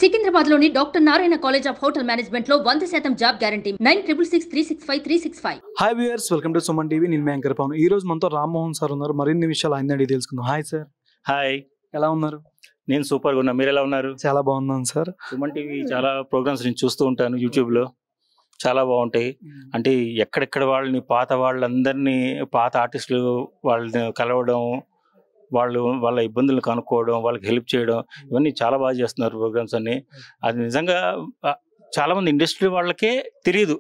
సికింద్రాబాద్లోని doctor Narayana college of hotel management లో 100% job guarantee 966365 hi viewers, welcome to Suman TV. నేను anchor Pavan. ఈ రోజు మనతో రామ్మోహన్ సార్ ఉన్నారు. మరిన్ని విషయాలు ఆయన అడిగి తెలుసుకుందాం. Hi sir. హాయ్, ఎలా ఉన్నారు? నేను సూపర్గా ఉన్నా. మీరు ఎలా ఉన్నారు? చాలా బాగున్నాను సార్. సుమన్ టీవీ చాలా ప్రోగ్రామ్స్ నేను చూస్తూ ఉంటాను యూట్యూబ్లో. చాలా బాగుంటాయి. అంటే ఎక్కడెక్కడ వాళ్ళని, పాత వాళ్ళందరినీ, పాత ఆర్టిస్టులు వాళ్ళని కలవడం, వాళ్ళ ఇబ్బందులను కనుక్కోవడం, వాళ్ళకి హెల్ప్ చేయడం, ఇవన్నీ చాలా బాగా చేస్తున్నారు ప్రోగ్రామ్స్ అన్ని. అది నిజంగా చాలామంది ఇండస్ట్రీ వాళ్ళకే తెలియదు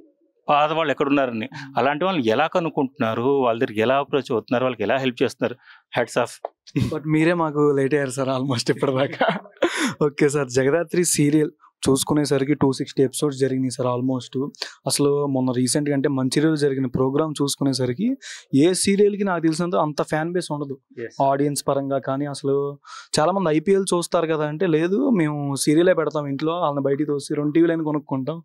పాత వాళ్ళు ఎక్కడున్నారని. అలాంటి వాళ్ళని ఎలా కనుక్కుంటున్నారు, వాళ్ళ దగ్గరికి ఎలా అప్రోచ్ అవుతున్నారు, వాళ్ళకి ఎలా హెల్ప్ చేస్తున్నారు. Heads of. బట్ మీరే మాకు లేట్ అయ్యారు సార్, ఆల్మోస్ట్ ఇప్పటిదాకా. ఓకే సార్, జగదాత్రి సీరియల్ చూసుకునేసరికి 260 ఎపిసోడ్స్ జరిగినాయి సార్ ఆల్మోస్ట్. అసలు మొన్న రీసెంట్గా అంటే మంచిర్యాల జరిగిన ప్రోగ్రామ్ చూసుకునేసరికి ఏ సీరియల్కి నాకు తెలిసినంత అంత ఫ్యాన్ బేస్ ఉండదు ఆడియన్స్ పరంగా. కానీ అసలు చాలామంది ఐపీఎల్ చూస్తారు కదా అంటే, లేదు మేము సీరియలే పెడతాం ఇంట్లో, వాళ్ళని బయటికి తోసి 2 టీవీలైనా కొనుక్కుంటాం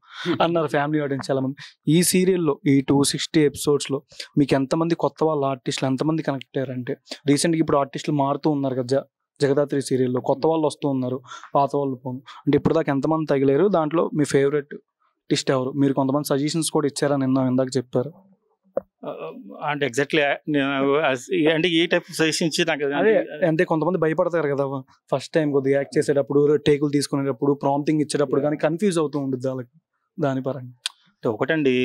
అన్నారు ఫ్యామిలీ ఆడియన్స్ చాలామంది. ఈ సీరియల్లో ఈ 260 ఎపిసోడ్స్లో మీకు ఎంతమంది కొత్త వాళ్ళ ఆర్టిస్టులు ఎంతమంది కనెక్ట్ అయ్యారంటే, రీసెంట్గా ఇప్పుడు ఆర్టిస్టులు మారుతూ ఉన్నారు కదా జగదాత్రి సీరియల్లో, కొత్త వాళ్ళు వస్తూ ఉన్నారు, పాత వాళ్ళు పోను అంటే ఇప్పుడు దాకా ఎంతమంది తగిలేరు? దాంట్లో మీ ఫేవరెట్ ఆర్టిస్ట్ ఎవరు? మీరు కొంతమంది సజెషన్స్ కూడా ఇచ్చారని ఇందాక చెప్పారు. అంటే ఎగ్జాక్ట్లీ అంటే ఏ టైప్ సజెషన్ ఇచ్చి నాకు అదే అంటే కొంతమంది భయపడతారు కదా ఫస్ట్ టైం కొద్దిగా యాక్ట్ చేసేటప్పుడు, టేకులు తీసుకునేటప్పుడు, ప్రాంప్టింగ్ ఇచ్చేటప్పుడు కానీ కన్ఫ్యూజ్ అవుతూ ఉంటుంది వాళ్ళకి. దాని పరంగా ఒకటండి,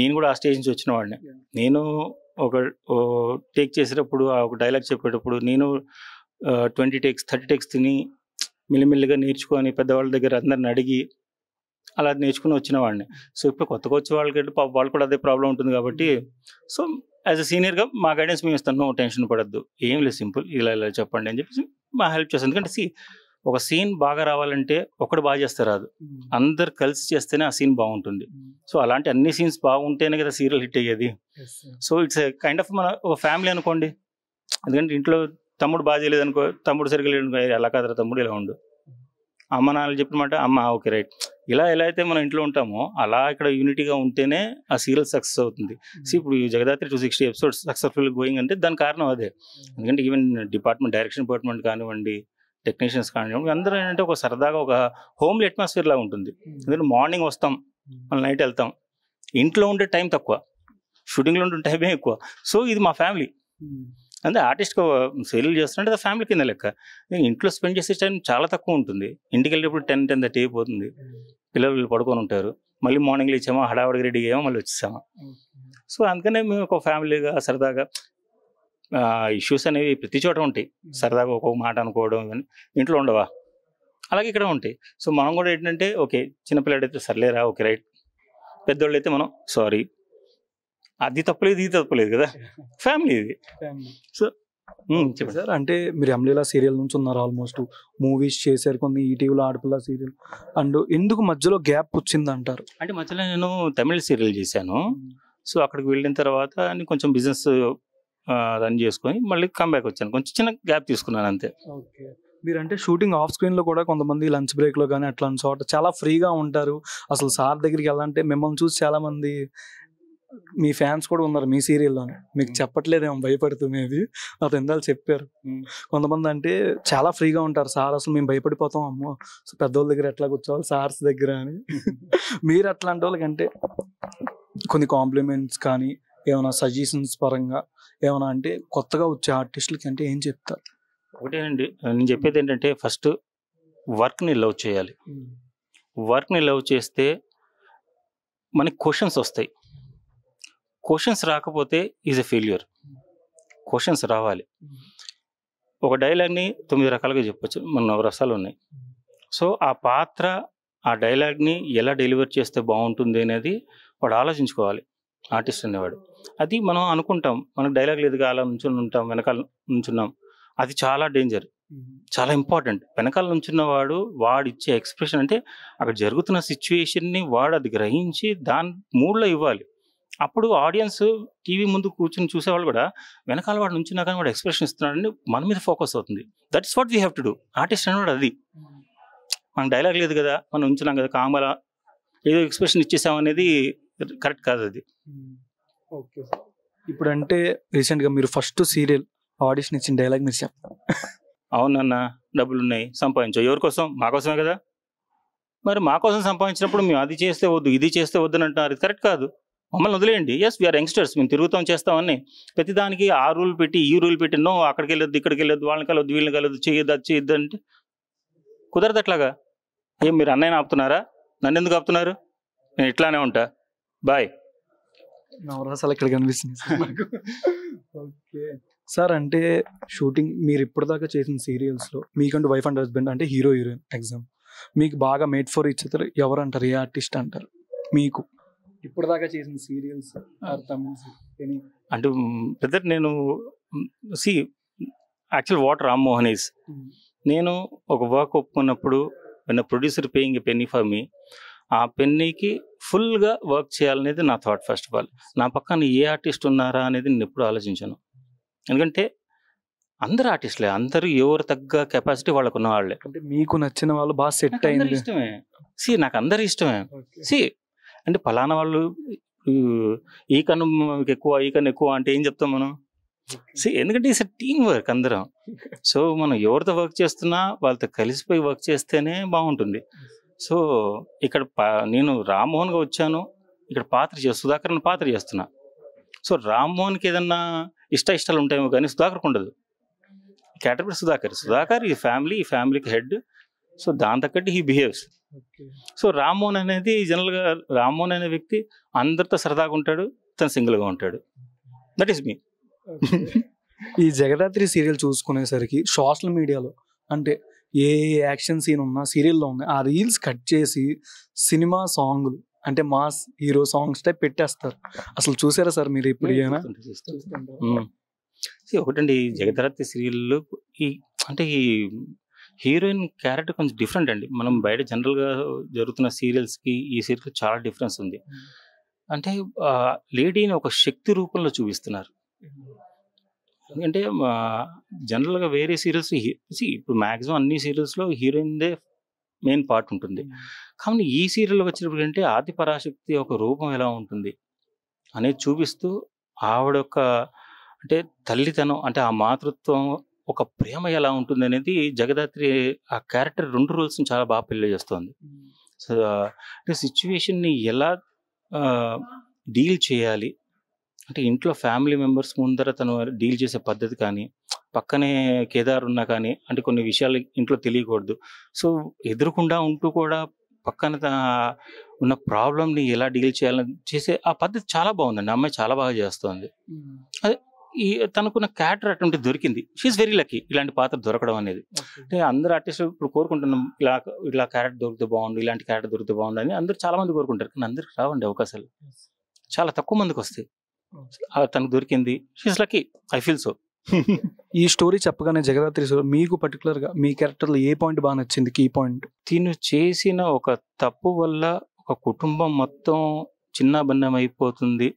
నేను కూడా ఆ స్టేజ్ నుంచి వచ్చిన వాడిని. నేను ఒక టేక్ చేసేటప్పుడు, ఒక డైలాగ్ చెప్పేటప్పుడు నేను 20 టేక్స్ 30 టేక్స్ తిని మెల్లిమెల్లిగా నేర్చుకొని పెద్దవాళ్ళ దగ్గర అందరిని అడిగి అలా నేర్చుకుని వచ్చిన వాడిని. సో ఇప్పుడు కొత్తగా వచ్చే వాళ్ళకి వాళ్ళు కూడా అదే ప్రాబ్లం ఉంటుంది కాబట్టి, సో యాజ్ అ సీనియర్గా మా గైడెన్స్ మేము ఇస్తాను. నో టెన్షన్ పడద్దు, ఏం లేదు, సింపుల్ ఇలా ఇలా చెప్పండి అని చెప్పేసి మా హెల్ప్ చేస్తాను. ఎందుకంటే ఒక సీన్ బాగా రావాలంటే ఒకటి బాగా చేస్తే రాదు, అందరు కలిసి చేస్తేనే ఆ సీన్ బాగుంటుంది. సో అలాంటి అన్ని సీన్స్ బాగుంటేనే కదా సీరియల్ హిట్ అయ్యేది. సో ఇట్స్ కైండ్ ఆఫ్ మన ఒక ఫ్యామిలీ అనుకోండి. ఎందుకంటే ఇంట్లో తమ్ముడు బాగా చేయలేదు అనుకో, తమ్ముడు సరిగ్గా లేడు అనుకో, అలా కాదురా తమ్ముడు ఇలా ఉండు, అమ్మ నాన్న చెప్పినమాట అమ్మ ఓకే రైట్, ఇలా ఎలా అయితే మనం ఇంట్లో ఉంటామో అలా ఇక్కడ యూనిటీగా ఉంటేనే ఆ సీరియల్ సక్సెస్ అవుతుంది. సో ఇప్పుడు ఈ జగదాత్రి 260 ఎపిసోడ్స్ సక్సెస్ఫుల్ గోయింగ్ అంటే దాని కారణం అదే. ఎందుకంటే ఈవెన్ డైరెక్షన్ డిపార్ట్మెంట్ కానివ్వండి, టెక్నీషియన్స్ కానివ్వండి, అందరూ ఏంటంటే ఒక సరదాగా ఒక హోమ్లీ అట్మాస్ఫియర్ లాగా ఉంటుంది. ఎందుకంటే మార్నింగ్ వస్తాం, మళ్ళీ నైట్ వెళ్తాం, ఇంట్లో ఉండే టైం తక్కువ, షూటింగ్లో ఉండే టైమే ఎక్కువ. సో ఇది మా ఫ్యామిలీ. అంటే ఆర్టిస్ట్గా సీరియల్ చేస్తుంటే అది ఫ్యామిలీ కింద లెక్క. ఇంట్లో స్పెండ్ చేసే టైం చాలా తక్కువ ఉంటుంది. ఇంటికి వెళ్ళేప్పుడు 10-10:30 అయిపోతుంది, పిల్లలు పడుకొని ఉంటారు, మళ్ళీ మార్నింగ్ లేచామో హడావుడిగా రెడీ అయ్యామో మళ్ళీ వచ్చేసామా. సో అందుకనే మేము ఒక ఫ్యామిలీగా సరదాగా ఇష్యూస్ అనేవి ప్రతి చోట ఉంటాయి, సరదాగా ఒక్కొక్క మాట అనుకోవడం ఇవన్నీ ఇంట్లో ఉండవా, అలాగే ఇక్కడ ఉంటాయి. సో మనం కూడా ఏంటంటే ఓకే, చిన్నపిల్లడైతే సర్లేరా ఓకే రైట్, పెద్దోళ్ళు అయితే మనం సారీ, అది తప్పలేదు ఇది తప్పలేదు కదా, ఫ్యామిలీ ఇది. సో చెప్పండి సార్. అంటే మీరు అమలీలా సీరియల్ నుంచి ఉన్నారు, ఆల్మోస్ట్ మూవీస్ చేశారు, కొన్ని ఈటీవీలో ఆడపిల్ల సీరియల్, అండ్ ఎందుకు మధ్యలో గ్యాప్ వచ్చింది అంటారు? అంటే మధ్యలో నేను తమిళ సీరియల్ చేశాను. సో అక్కడికి వెళ్ళిన తర్వాత నేను కొంచెం బిజినెస్ రన్ చేసుకొని మళ్ళీ కంబ్యాక్ వచ్చాను, కొంచెం చిన్న గ్యాప్ తీసుకున్నాను అంతే. ఓకే. మీరంటే షూటింగ్ ఆఫ్ స్క్రీన్ లో కూడా కొంతమంది లంచ్ బ్రేక్ లో కానీ అట్లాంటి చోట చాలా ఫ్రీగా ఉంటారు. అసలు సార్ దగ్గరికి వెళ్ళాలంటే మిమ్మల్ని చూసి చాలా మంది మీ ఫ్యాన్స్ కూడా ఉన్నారు మీ సీరియల్లోనే, మీకు చెప్పట్లేదేమో భయపడుతూ, మేబీ అతను ఎందాలు చెప్పారు. కొంతమంది అంటే చాలా ఫ్రీగా ఉంటారు సార్, అసలు మేము భయపడిపోతాం, అమ్మో పెద్దోళ్ళ దగ్గర ఎట్లా కూర్చోవాలి సార్స్ దగ్గర అని. మీరు అట్లాంటి వాళ్ళకంటే కొన్ని కాంప్లిమెంట్స్ కానీ ఏమైనా సజెషన్స్ పరంగా ఏమైనా అంటే కొత్తగా వచ్చే ఆర్టిస్టులకి అంటే ఏం చెప్తారు? ఒకటేనండి, నేను చెప్పేది ఏంటంటే ఫస్ట్ వర్క్ని లవ్ చేయాలి. వర్క్ని లవ్ చేస్తే మనకి క్వశ్చన్స్ వస్తాయి. క్వశ్చన్స్ రాకపోతే ఈజ్ ఎ ఫెయిల్యూర్. క్వశ్చన్స్ రావాలి. ఒక డైలాగ్ని 9 రకాలుగా చెప్పచ్చు, మన రసాలు ఉన్నాయి. సో ఆ పాత్ర, ఆ డైలాగ్ని ఎలా డెలివర్ చేస్తే బాగుంటుంది అనేది వాడు ఆలోచించుకోవాలి, ఆర్టిస్ట్ అనేవాడు. అది మనం అనుకుంటాం, మనకు డైలాగ్ లేదుగా అలా నుంచుని ఉంటాం, వెనకాల నుంచున్నాం, అది చాలా డేంజర్, చాలా ఇంపార్టెంట్. వెనకాల నుంచున్నవాడు వాడిచ్చే ఎక్స్ప్రెషన్, అంటే అక్కడ జరుగుతున్న సిచ్యువేషన్ని వాడు అది గ్రహించి దాని మూడ్లో ఇవ్వాలి. అప్పుడు ఆడియన్స్ టీవీ ముందు కూర్చొని చూసేవాళ్ళు కూడా వెనకాల వాడు నుంచినా కానీ వాడు ఎక్స్ప్రెషన్ ఇస్తున్నాడని మన మీద ఫోకస్ అవుతుంది. That is what we have to do. Artist అనేవాడు అది. మనకు డైలాగ్ లేదు కదా, మనం ఉంచున్నాం కదా, కామలా ఏదో ఎక్స్ప్రెషన్ ఇచ్చేసామనేది కరెక్ట్ కాదు అది. ఓకే. ఇప్పుడు అంటే రీసెంట్గా మీరు ఫస్ట్ సీరియల్ ఆడిషన్ ఇచ్చిన డైలాగ్ మీరు చెప్పండి. అవునన్నా, డబ్బులు ఉన్నాయి సంపాదించు, ఎవరి కోసం? మా కోసమే కదా. మరి మా కోసం సంపాదించినప్పుడు మేము అది చేస్తే వద్దు ఇది చేస్తే వద్దు అని అంటున్నారు. ఇది కరెక్ట్ కాదు. మమ్మల్ని వదిలేయండి. ఎస్ వీఆర్ యంగ్స్టర్స్, మేము తిరుగుతాం చేస్తామని ప్రతిదానికి ఆ రూల్ పెట్టి ఈ రూల్ పెట్టి నో అక్కడికి వెళ్ళొద్దు ఇక్కడికి వెళ్ళొద్దు వాళ్ళని కలవద్దు వీళ్ళని కలవద్దు చేయొద్దు అది చేయొద్దు అంటే కుదరదు. అట్లాగా ఏం మీరు అన్నయ్యని ఆపుతున్నారా? నన్ను ఎందుకు ఆపుతున్నారు? నేను ఇట్లానే ఉంటా. బాయ్. నవరసాలు ఇక్కడ కనిపిస్తుంది ఓకే సార్. అంటే షూటింగ్ మీరు ఇప్పటిదాకా చేసిన సీరియల్స్లో మీకంటూ వైఫ్ అండ్ హస్బెండ్ అంటే హీరో హీరోయిన్ ఎగ్జామ్ మీకు బాగా మేడ్ ఫర్ ఈచ్ అదర్ ఎవరు అంటారు? ఏ ఆర్టిస్ట్ అంటారు మీకు ఇప్పటిదాకా చేసిన సీరియల్స్ అంటే బ్రదర్ నేను see actual what Rammohan is, నేను ఒక వర్క్ ఒప్పుకున్నప్పుడు when a producer paying a penny for me, ఆ పెన్నీకి ఫుల్గా వర్క్ చేయాలనేది నా థాట్. ఫస్ట్ ఆఫ్ ఆల్ నా పక్కన ఏ ఆర్టిస్ట్ ఉన్నారా అనేది నేను ఎప్పుడు ఆలోచించాను. ఎందుకంటే అందరు ఆర్టిస్టులే, అందరూ ఎవరు తగ్గ కెపాసిటీ వాళ్ళకు ఉన్న వాళ్ళే. అంటే మీకు నచ్చిన వాళ్ళు బాగా సెట్ అయింది ఇష్టమే. నాకు అందరు ఇష్టమే. అంటే ఫలానా వాళ్ళు ఈ కన్ను ఎక్కువ ఈ కన్ను ఎక్కువ అంటే ఏం చెప్తాం మనం? ఎందుకంటే ఇట్స్ టీమ్ వర్క్ అందరం. సో మనం ఎవరితో వర్క్ చేస్తున్నా వాళ్ళతో కలిసిపోయి వర్క్ చేస్తేనే బాగుంటుంది. సో ఇక్కడ నేను రామ్మోహన్గా వచ్చాను, ఇక్కడ సుధాకర్ పాత్ర చేస్తున్నా. సో రామ్మోహన్కి ఏదన్నా ఇష్టాలు ఉంటాయేమో కానీ సుధాకర్కి ఉండదు. క్యారెక్టర్ సుధాకర్ ఈ ఫ్యామిలీకి హెడ్. సో దాని తగ్గట్టు హీ బిహేవ్స్. సో రామ్మోహన్ అనేది జనరల్గా రామ్మోహన్ అనే వ్యక్తి అందరితో సరదాగా ఉంటాడు, తను సింగిల్గా ఉంటాడు. దట్ ఈస్ మీ. ఈ జగదాత్రి సీరియల్ చూసుకునేసరికి సోషల్ మీడియాలో అంటే ఏ యాక్షన్ సీన్ ఉన్నా సీరియల్లో ఉన్నాయి ఆ రీల్స్ కట్ చేసి సినిమా సాంగ్లు అంటే మాస్ హీరో సాంగ్స్ టైప్ పెట్టేస్తారు. అసలు చూసారా సార్ మీరు ఇప్పుడు? ఒకటండి జగదాత్రి సీరియల్ ఈ హీరోయిన్ క్యారెక్టర్ కొంచెం డిఫరెంట్ అండి. మనం బయట జనరల్గా జరుగుతున్న సీరియల్స్కి ఈ సీరియల్కి చాలా డిఫరెన్స్ ఉంది. అంటే లేడీని ఒక శక్తి రూపంలో చూపిస్తున్నారు. ఎందుకంటే జనరల్గా వేరే సీరియల్స్ ఇప్పుడు మ్యాక్సిమం అన్ని సీరియల్స్లో హీరోయిన్దే మెయిన్ పార్ట్ ఉంటుంది. కానీ ఈ సీరియల్ వచ్చినప్పుడు అంటే ఆది పరాశక్తి ఒక రూపం ఎలా ఉంటుంది అనేది చూపిస్తూ ఆవిడ యొక్క అంటే తల్లితనం అంటే ఆ మాతృత్వం ఒక ప్రేమ ఎలా ఉంటుంది అనేది జగదాత్రి ఆ క్యారెక్టర్ 2 రోల్స్ని చాలా బాగా పెళ్లి చేస్తుంది. సో అంటే సిచ్యువేషన్ని ఎలా డీల్ చేయాలి అంటే ఇంట్లో ఫ్యామిలీ మెంబర్స్ ముందర తను డీల్ చేసే పద్ధతి కానీ, పక్కనే కేదార్ ఉన్నా కానీ అంటే కొన్ని విషయాలు ఇంట్లో తెలియకూడదు. సో ఎదురుకుండా ఉంటూ కూడా పక్కన ఉన్న ప్రాబ్లమ్ని ఎలా డీల్ చేయాలని చేసే ఆ పద్ధతి చాలా బాగుందండి. అమ్మాయి చాలా బాగా చేస్తుంది. అదే తనకున్న క్యారెక్టర్ అటువంటి దొరికింది. షీఈస్ వెరీ లక్కీ ఇలాంటి పాత్ర దొరకడం అనేది. అంటే అందరు ఆర్టిస్టులు ఇప్పుడు కోరుకుంటున్నాం ఇలా క్యారెక్టర్ దొరికితే బాగుండు, ఇలాంటి క్యారెక్టర్ దొరికితే బాగుండు అని అందరు చాలా మంది కోరుకుంటారు. కానీ అందరికి రావండి అవకాశాలు, చాలా తక్కువ మందికి వస్తాయి. తనకు దొరికింది, she's lucky, I feel so. ఈ స్టోరీ చెప్పగానే జగదాత్రి మీకు పర్టికులర్గా మీ క్యారెక్టర్లో ఏ పాయింట్ బాగా నచ్చింది? కీ పాయింట్ తిను చేసిన ఒక తప్పు వల్ల ఒక కుటుంబం మొత్తం చిన్న భిన్నం అయిపోతుంది.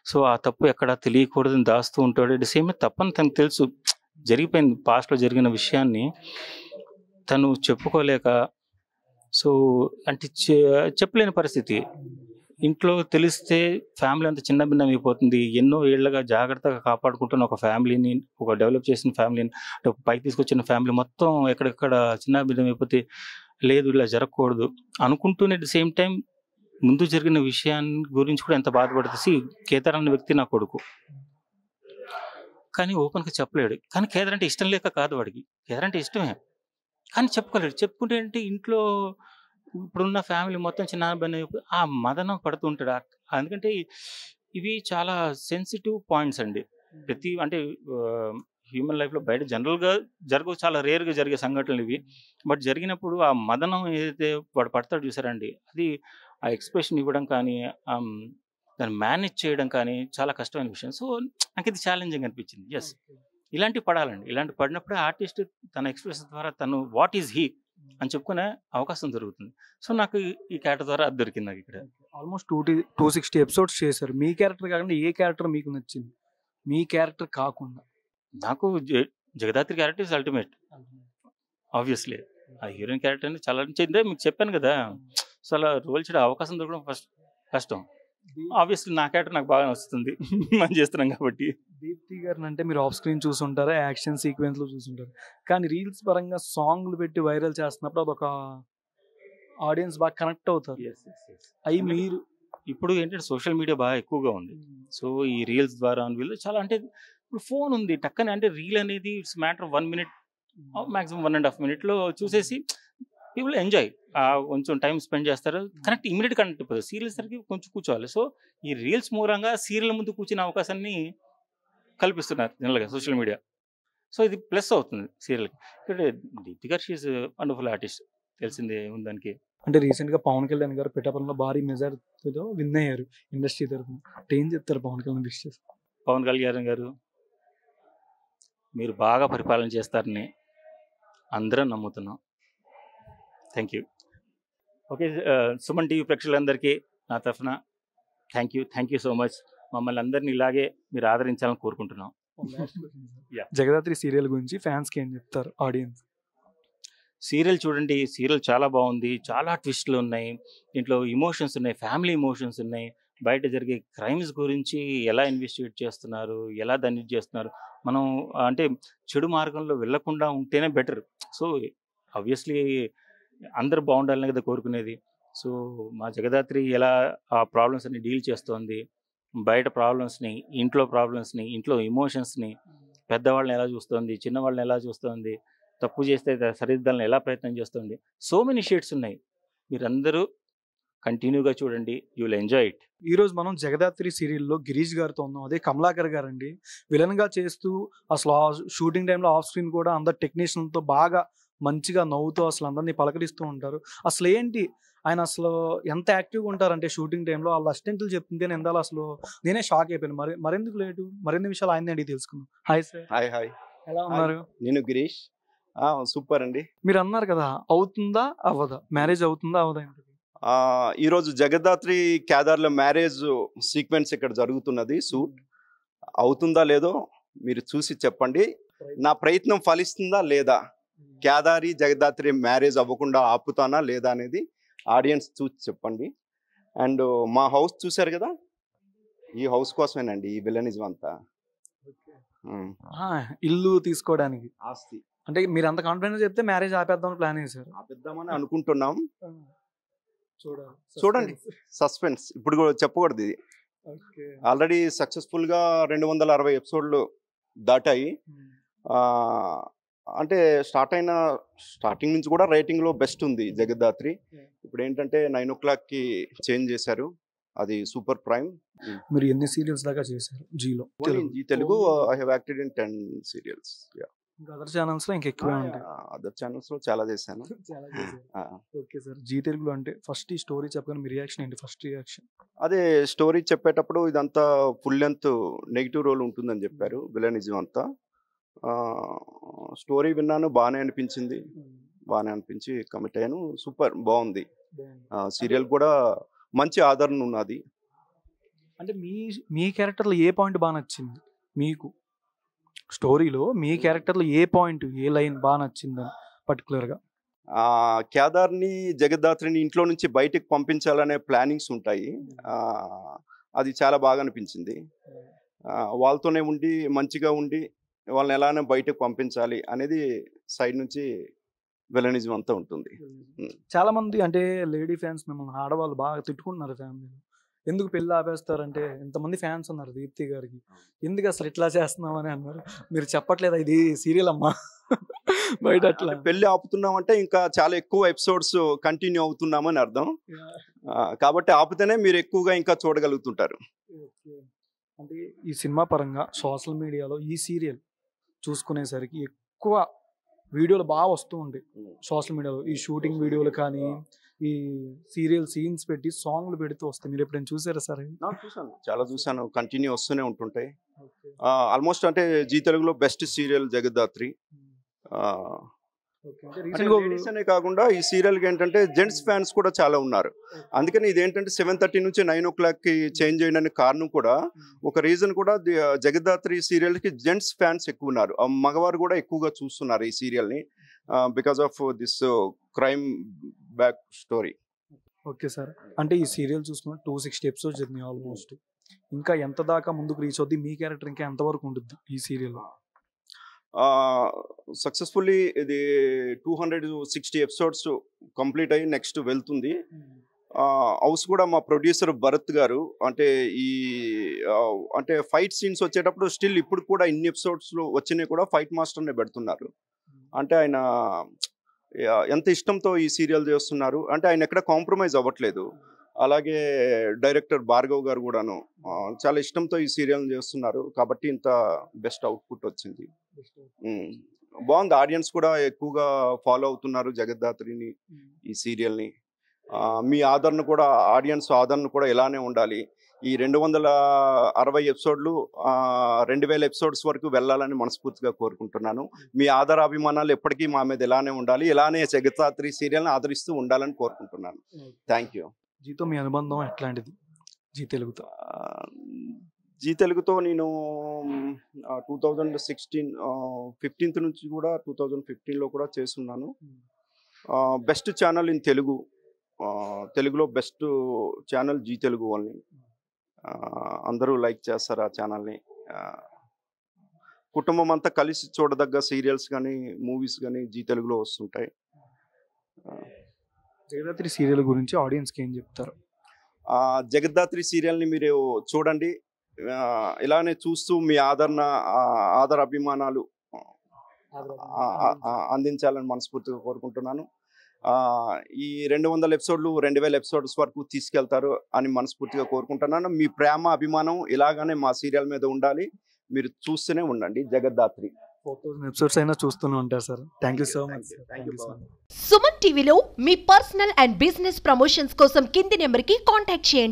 సో ఆ తప్పు ఎక్కడ తెలియకూడదని దాస్తూ ఉంటాడు. అట్ ది సేమ్ తప్పని తనకు తెలుసు, జరిగిపోయింది పాస్ట్లో జరిగిన విషయాన్ని తను చెప్పుకోలేక సో అంటే చెప్పలేని పరిస్థితి. ఇంట్లో తెలిస్తే ఫ్యామిలీ అంతా చిన్న భిన్నం అయిపోతుంది. ఎన్నో ఏళ్ళగా జాగ్రత్తగా కాపాడుకుంటున్న ఒక ఫ్యామిలీని, ఒక డెవలప్ చేసిన ఫ్యామిలీని అంటే పైకి తీసుకొచ్చిన ఫ్యామిలీ మొత్తం ఎక్కడెక్కడ చిన్న భిన్నం అయిపోతే లేదు ఇలా జరగకూడదు అనుకుంటూనే అట్ ది సేమ్ టైం ముందు జరిగిన విషయాన్ని గురించి కూడా ఎంత బాధపడుతుంది. కేదార్ అన్న వ్యక్తి నా కొడుకు, కానీ ఓపెన్గా చెప్పలేడు. కానీ కేదార్ అంటే ఇష్టం లేక కాదు, వాడికి కేదార్ అంటే ఇష్టమే, కానీ చెప్పుకోలేడు. చెప్పుకుంటే అంటే ఇంట్లో ఇప్పుడున్న ఫ్యామిలీ మొత్తం చిన్న ఆ మదనం పడుతుంటాడు. ఎందుకంటే ఇవి చాలా సెన్సిటివ్ పాయింట్స్ అండి. అంటే హ్యూమన్ లైఫ్లో బయట జనరల్గా చాలా రేర్గా జరిగే సంఘటనలు ఇవి. బట్ జరిగినప్పుడు ఆ మదనం ఏదైతే వాడు పడతాడు చూసారండి, అది ఆ ఎక్స్ప్రెషన్ ఇవ్వడం కానీ దాన్ని మేనేజ్ చేయడం కానీ చాలా కష్టమైన విషయం. సో నాకు ఇది ఛాలెంజింగ్ అనిపించింది. ఎస్, ఇలాంటివి పడాలండి. ఇలాంటి పడినప్పుడే ఆర్టిస్ట్ తన ఎక్స్ప్రెషన్ ద్వారా తను వాట్ ఈజ్ హీ అని చెప్పుకునే అవకాశం దొరుకుతుంది. సో నాకు ఈ క్యారెక్టర్ ద్వారా అది దొరికింది. నాకు ఇక్కడ ఆల్మోస్ట్ 260 ఎపిసోడ్స్ చేశారు. మీ క్యారెక్టర్ కాకుండా ఏ క్యారెక్టర్ మీకు నచ్చింది? మీ క్యారెక్టర్ కాకుండా నాకు Jagadhatri character is ultimate. Obviously ఆ హీరోయిన్ క్యారెక్టర్ అనేది చాలా నచ్చిందే, మీకు చెప్పాను కదా. సో అలా రోల్ చేయడం అవకాశం దొరకడం ఫస్ట్ కష్టం. ఆబ్వియస్లీ నా క్యారెక్టర్ నాకు బాగా నచ్చుతుంది, మనం చేస్తున్నాం కాబట్టి. దీప్తి గారిని అంటే మీరు ఆఫ్ స్క్రీన్ చూసుంటారా, యాక్షన్ సీక్వెన్స్లో చూసుంటారు, కానీ రీల్స్ పరంగా సాంగ్లు పెట్టి వైరల్ చేస్తున్నప్పుడు అదొక ఆడియన్స్ బాగా కనెక్ట్ అవుతారు. అవి మీరు ఇప్పుడు ఏంటంటే సోషల్ మీడియా బాగా ఎక్కువగా ఉంది. సో ఈ రీల్స్ ద్వారా వీళ్ళు చాలా అంటే ఇప్పుడు ఫోన్ ఉంది టక్కని అంటే రీల్ అనేది ఇట్స్ మ్యాటర్ 1 మినిట్ మాక్సిమం 1.5 మినిట్లో చూసేసి పీపుల్ ఎంజాయ్ కొంచెం టైం స్పెండ్ చేస్తారు. కనెక్ట్ ఇమీడియట్ కనెక్ట్ అయిపోతుంది. సీరియల్ సరికి కొంచెం కూర్చోవాలి. సో ఈ రీల్స్ మూలంగా సీరియల్ ముందు కూర్చునే అవకాశాన్ని కల్పిస్తున్నారు జనరల్గా సోషల్ మీడియా. సో ఇది ప్లస్ అవుతుంది సీరియల్కి. ఇక్కడ దీప్తి గారు షీఈస్ వండర్ఫుల్ ఆర్టిస్ట్, తెలిసిందే ఉంది దానికి. అంటే రీసెంట్ గా పవన్ కళ్యాణ్ గారు పిఠాపురంలో భారీ మెజారిటీతో విన్ అయ్యారు ఇండస్ట్రీ తరఫున. ఏం చెప్తారు పవన్ కళ్యాణ్ విషయం? పవన్ కళ్యాణ్ గారు మీరు బాగా పరిపాలన చేస్తారని అందరం నమ్ముతున్నాం. Thank you. Okay, Suman TV ప్రేక్షకులందరికీ నా తరఫున థ్యాంక్ యూ సో మచ్. మమ్మల్ని అందరినీ ఇలాగే మీరు ఆదరించాలని కోరుకుంటున్నాం. జగదాత్రి సీరియల్ గురించి ఫ్యాన్స్కి ఏం చెప్తారు ఆడియన్స్? సీరియల్ చూడండి, సీరియల్ చాలా బాగుంది. చాలా ట్విస్ట్లు ఉన్నాయి దీంట్లో, ఎమోషన్స్ ఉన్నాయి, ఫ్యామిలీ ఎమోషన్స్ ఉన్నాయి. బయట జరిగే క్రైమ్స్ గురించి ఎలా ఇన్వెస్టిగేట్ చేస్తున్నారు, ఎలా దాన్ని చేస్తున్నారు. మనం అంటే చెడు మార్గంలో వెళ్ళకుండా ఉంటేనే బెటర్. సో ఆబ్వియస్లీ అందరూ బాగుండాలనే కదా కోరుకునేది. సో మా జగదాత్రి ఎలా ఆ ప్రాబ్లమ్స్ అన్ని డీల్ చేస్తోంది, బయట ప్రాబ్లమ్స్ని, ఇంట్లో ఎమోషన్స్ని, పెద్దవాళ్ళని ఎలా చూస్తుంది, చిన్నవాళ్ళని ఎలా చూస్తుంది, తప్పు చేస్తే సరిదిద్దాలని ఎలా ప్రయత్నం చేస్తుంది. సో మెనీ షేడ్స్ ఉన్నాయి. మీరందరూ కంటిన్యూగా చూడండి, యూ విల్ ఎంజాయ్ ఇట్. ఈ రోజు మనం జగదాత్రి సీరియల్లో గిరీష్ గారితో ఉన్నాం. అదే కమలాకర్ గారు అండి, విలన్ గా చేస్తూ అసలు షూటింగ్ టైంలో ఆఫ్ స్క్రీన్ కూడా అందరు టెక్నీషియన్తో బాగా మంచిగా నవ్వుతూ అసలు అందరినీ పలకరిస్తూ ఉంటారు. అసలు ఏంటి ఆయన అసలు ఎంత యాక్టివ్గా ఉంటారంటే షూటింగ్ టైంలో వాళ్ళ అసిస్టెంట్లు చెప్తుంటే నేను అసలు నేనే షాక్ అయిపోయాను. మరెందుకు లేటు, మరిన్ని విషయాలు ఆయన అడిగి తెలుసుకుందాం. Hi sir. హాయ్. ఎలా ఉన్నారు? నేను గిరీష్. సూపర్ అండి. మీరు అన్నారు కదా అవుతుందా అవ్వదా, మ్యారేజ్ అవుతుందా అవ్వదా? ఈరోజు జగదాత్రి కేదార్లో మ్యారేజ్ సీక్వెన్స్ ఇక్కడ జరుగుతున్నది. షూట్ అవుతుందా లేదో మీరు చూసి చెప్పండి. నా ప్రయత్నం ఫలిస్తుందా లేదా, కేదారి జగదాత్రి మ్యారేజ్ అవ్వకుండా ఆపుతానా లేదా అనేది ఆడియన్స్ చూసి చెప్పండి. అండ్ మా హౌస్ చూశారు కదా, ఈ హౌస్ కోసమేనండి ఈ విలనిజం అంతా. ఇల్లు తీసుకోవడానికి ఆస్తి అంటే మీరు అంత కాన్ఫిడెంట్ చెప్తే మ్యారేజ్ ఆపేద్దామని ప్లాన్ చేశారు. ఆపేద్దామని అనుకుంటున్నాం. చూడాలి, చూడండి, సస్పెన్స్ ఇప్పుడు కూడా చెప్పకూడదు. ఇది ఆల్రెడీ సక్సెస్ఫుల్ గా 260 ఎపిసోడ్లు దాటాయి. అంటే స్టార్టింగ్ నుంచి కూడా రేటింగ్ లో బెస్ట్ ఉంది జగదాత్రి. ఇప్పుడు ఏంటంటే 9 o'clock కి చేంజ్ చేశారు, అది సూపర్ ప్రైమ్. మీరు ఎన్ని సీరియల్స్ దాకా చేశారు జీలో? Zee Telugu I have acted in 10 serials. Other channels లో ఇంకా ఎక్కువే ఉంటాయి. అదర్ ఛానల్స్ లో చాలా చేశాను. ఓకే సార్, జీ తెలుగులో అంటే ఫస్ట్ ఈ స్టోరీ చెప్పగానే మీ రియాక్షన్ ఏంటి? ఫస్ట్ రియాక్షన్ అదే స్టోరీ చెప్పేటప్పుడు ఇదంతా ఫుల్ లెంత్ నెగిటివ్ రోల్ ఉంటుందని చెప్పారు, విలనిజం అంతా. స్టోరీ విన్నాను, బాగానే అనిపించి కమిట్ అయ్యాను. సూపర్ బాగుంది. సీరియల్ కూడా మంచి ఆదరణ ఉన్నది. అంటే మీ క్యారెక్టర్లో ఏ పాయింట్ బాగా నచ్చింది మీకు? స్టోరీలో మీ క్యారెక్టర్లో ఏ పాయింట్, ఏ లైన్ బాగా నచ్చిందని పర్టికులర్గా? కేదార్ని జగదాత్రిని ఇంట్లో నుంచి బయటకు పంపించాలనే ప్లానింగ్స్ ఉంటాయి. అది చాలా బాగా అనిపించింది. వాళ్ళతోనే ఉండి మంచిగా ఉండి వాళ్ళని ఎలానే బయటకు పంపించాలి అనేది సైడ్ నుంచి విలనిజం అంతా ఉంటుంది. చాలా మంది అంటే లేడీ ఫ్యాన్స్ మిమ్మల్ని ఆడవాళ్ళు బాగా తిట్టుకుంటున్నారు ఫ్యామిలీలో. ఎందుకు పెళ్ళి ఆపేస్తారంటే ఇంతమంది ఫ్యాన్స్ ఉన్నారు దీప్తి గారికి, ఎందుకు అసలు ఇట్లా చేస్తున్నామని అన్నారు. మీరు చెప్పట్లేదా ఇది సీరియల్ అమ్మా బయట అట్లా పెళ్లి ఆపుతున్నామంటే ఇంకా చాలా ఎక్కువ ఎపిసోడ్స్ కంటిన్యూ అవుతున్నామని అర్థం. కాబట్టి ఆపితేనే మీరు ఎక్కువగా ఇంకా చూడగలుగుతుంటారు. అంటే ఈ సినిమా పరంగా సోషల్ మీడియాలో ఈ సీరియల్ చూసుకునేసరికి ఎక్కువ వీడియోలు బాగా వస్తూ ఉంటాయి సోషల్ మీడియాలో. ఈ షూటింగ్ వీడియోలు కానీ ఈ సీరియల్ సీన్స్ పెట్టి సాంగ్లు పెడుతూ వస్తాయి. మీరు ఎప్పుడైనా చూసారా సార్? చూసాను, చాలా చూసాను, కంటిన్యూ వస్తూనే ఉంటుంటాయి. ఆల్మోస్ట్ అంటే జీ తెలుగులో బెస్ట్ సీరియల్ జగదాత్రి. లేడీస్ అనే కాకుండా ఈ సీరియల్ కి ఏంటంటే జెంట్స్ ఫ్యాన్స్ కూడా చాలా ఉన్నారు. అందుకని ఇదేంటంటే 7:30 నుంచి 9 o'clock కి చేంజ్ చేయడానికి కారణం కూడా, ఒక రీజన్ కూడా జగదాత్రి సీరియల్ కి జెంట్స్ ఫ్యాన్స్ ఎక్కువ ఉన్నారు. మగవారు కూడా ఎక్కువగా చూస్తున్నారు ఈ సీరియల్ ని, because of this crime back story. Okay sir, అంటే ఈ సీరియల్ చూసుకున్న 260 ఎపిసోడ్స్ జరిగినాయి ఆల్మోస్ట్. ఇంకా ఎంత దాకా ముందుకు రీచ్ అవుద్ది? మీ క్యారెక్టర్ ఇంకా ఎంతవరకు ఉంటుంది ఈ సీరియల్లో? సక్సెస్ఫుల్లీ ఇది 260 ఎపిసోడ్స్ కంప్లీట్ అయ్యి నెక్స్ట్ వెళ్తుంది. హౌస్ కూడా మా ప్రొడ్యూసర్ భరత్ గారు అంటే అంటే ఫైట్ సీన్స్ వచ్చేటప్పుడు స్టిల్ ఇప్పుడు కూడా ఇన్ని ఎపిసోడ్స్లో వచ్చినాయి కూడా ఫైట్ మాస్టర్నే పెడుతున్నారు. అంటే ఆయన ఎంత ఇష్టంతో ఈ సీరియల్ చేస్తున్నారు అంటే ఆయన ఎక్కడ కాంప్రమైజ్ అవ్వట్లేదు. అలాగే డైరెక్టర్ భార్గవ్ గారు కూడాను చాలా ఇష్టంతో ఈ సీరియల్ చేస్తున్నారు కాబట్టి ఇంత బెస్ట్ అవుట్పుట్ వచ్చింది. బాగుంది. ఆడియన్స్ కూడా ఎక్కువగా ఫాలో అవుతున్నారు జగద్ధాత్రిని, ఈ సీరియల్ని. మీ ఆదరణ కూడా, ఆడియన్స్ ఆదరణ కూడా ఇలానే ఉండాలి. ఈ 260 ఎపిసోడ్లు 2000 ఎపిసోడ్స్ వరకు వెళ్ళాలని మనస్ఫూర్తిగా కోరుకుంటున్నాను. మీ ఆదరాభిమానాలు ఎప్పటికీ మా మీద ఇలానే ఉండాలి. ఇలానే జగద్ధాత్రి సీరియల్ని ఆదరిస్తూ ఉండాలని కోరుకుంటున్నాను. Thank you. జీతో మీ అనుబంధం ఎట్లాంటిది? జీ తెలుగుతో జీ తెలుగుతో నేను 15th నుంచి కూడా 2015లో కూడా చేస్తున్నాను. బెస్ట్ ఛానల్ ఇన్ తెలుగు, తెలుగులో best channel Zee Telugu only. అందరూ లైక్ చేస్తారు ఆ ఛానల్ని. కుటుంబం అంతా కలిసి చూడదగ్గ సీరియల్స్ కానీ మూవీస్ కానీ జీ తెలుగులో వస్తుంటాయి. జగదాత్రి సీరియల్ గురించి ఆడియన్స్కి ఏం చెప్తారు? జగద్ధాత్రి సీరియల్ని మీరు చూడండి. ఇలానే చూస్తూ మీ ఆదర అభిమానాలు అందించాలని మనస్ఫూర్తిగా కోరుకుంటున్నాను. ఈ 200 ఎపిసోడ్లు 2000 ఎపిసోడ్స్ వరకు తీసుకెళ్తారు అని మనస్ఫూర్తిగా కోరుకుంటున్నాను. మీ ప్రేమ అభిమానం ఇలాగానే మా సీరియల్ మీద ఉండాలి. మీరు చూస్తూనే ఉండండి జగద్ధాత్రి. 4000 ఎపిసోడ్స్ అయినా చూస్తూనే ఉంటారు sir. Thank you so much. Suman టీవీలో మీ పర్సనల్ అండ్ బిజినెస్ ప్రమోషన్స్ కోసం కింది నెంబర్కి కాంటాక్ట్ చేయండి.